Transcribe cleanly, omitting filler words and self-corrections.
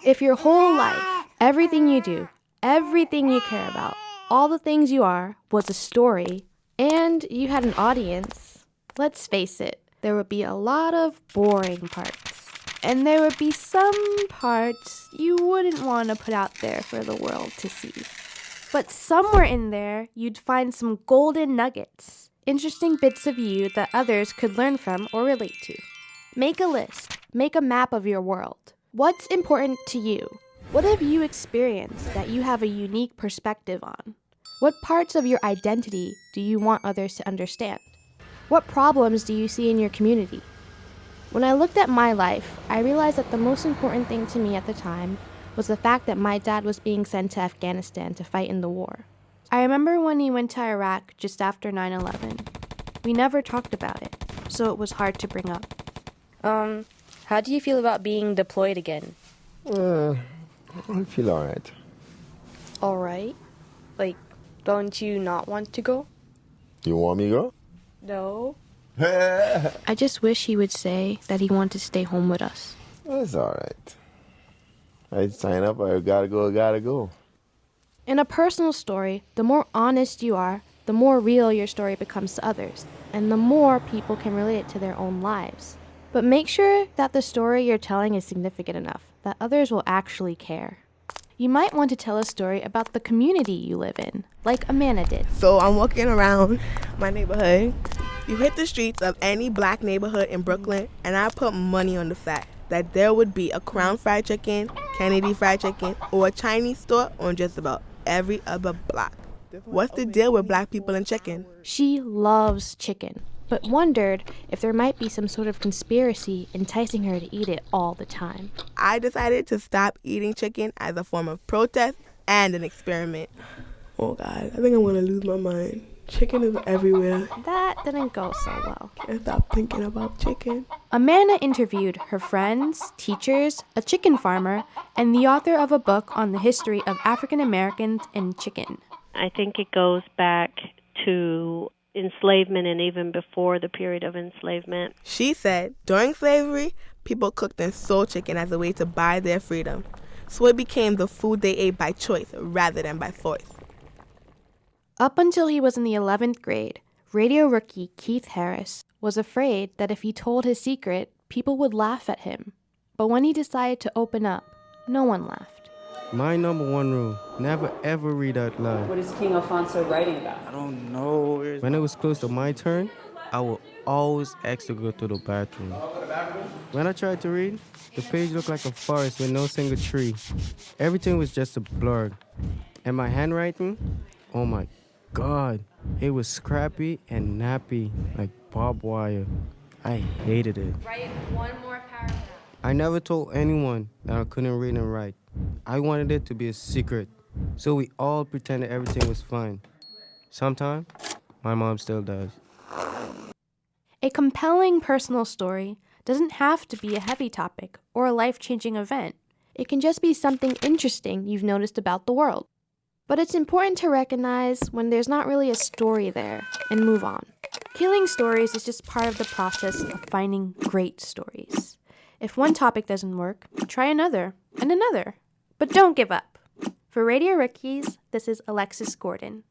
If your whole life, everything you do, everything you care about, all the things you are was a story, and you had an audience, let's face it, there would be a lot of boring parts. And there would be some parts you wouldn't want to put out there for the world to see. But somewhere in there, you'd find some golden nuggets, interesting bits of you that others could learn from or relate to. Make a list. Make a map of your world. What's important to you? What have you experienced that you have a unique perspective on? What parts of your identity do you want others to understand? What problems do you see in your community? When I looked at my life, I realized that the most important thing to me at the time was the fact that my dad was being sent to Afghanistan to fight in the war. I remember when he went to Iraq just after 9/11. We never talked about it, so it was hard to bring up. How do you feel about being deployed again? I feel alright. Alright? Like, don't you not want to go? You want me to go? No. I just wish he would say that he wanted to stay home with us. It's alright. I sign up, I gotta go. In a personal story, the more honest you are, the more real your story becomes to others, and the more people can relate it to their own lives. But make sure that the story you're telling is significant enough that others will actually care. You might want to tell a story about the community you live in, like Amanda did. So I'm walking around my neighborhood. You hit the streets of any black neighborhood in Brooklyn, and I put money on the fact that there would be a Crown Fried Chicken, Kennedy Fried Chicken, or a Chinese store on just about every other block. What's the deal with black people and chicken? She loves chicken, but wondered if there might be some sort of conspiracy enticing her to eat it all the time. I decided to stop eating chicken as a form of protest and an experiment. Oh God, I think I'm gonna lose my mind. Chicken is everywhere. That didn't go so well. Can't stop thinking about chicken. Amanda interviewed her friends, teachers, a chicken farmer, and the author of a book on the history of African Americans and chicken. I think it goes back to enslavement and even before the period of enslavement. She said during slavery, people cooked and sold chicken as a way to buy their freedom. So it became the food they ate by choice rather than by force. Up until he was in the 11th grade, radio rookie Keith Harris was afraid that if he told his secret, people would laugh at him. But when he decided to open up, no one laughed. My number one rule, never ever read out loud. What is King Alfonso writing about? I don't know. When it was close to my turn, I would always ask to go to the bathroom. When I tried to read, the page looked like a forest with no single tree. Everything was just a blur. And my handwriting, oh my God, it was scrappy and nappy, like barbed wire. I hated it. Write one more paragraph. I never told anyone that I couldn't read and write. I wanted it to be a secret, so we all pretended everything was fine. Sometimes, my mom still does. A compelling personal story doesn't have to be a heavy topic or a life-changing event. It can just be something interesting you've noticed about the world. But it's important to recognize when there's not really a story there and move on. Killing stories is just part of the process of finding great stories. If one topic doesn't work, try another and another. But don't give up. For Radio Rookies, this is Alexis Gordon.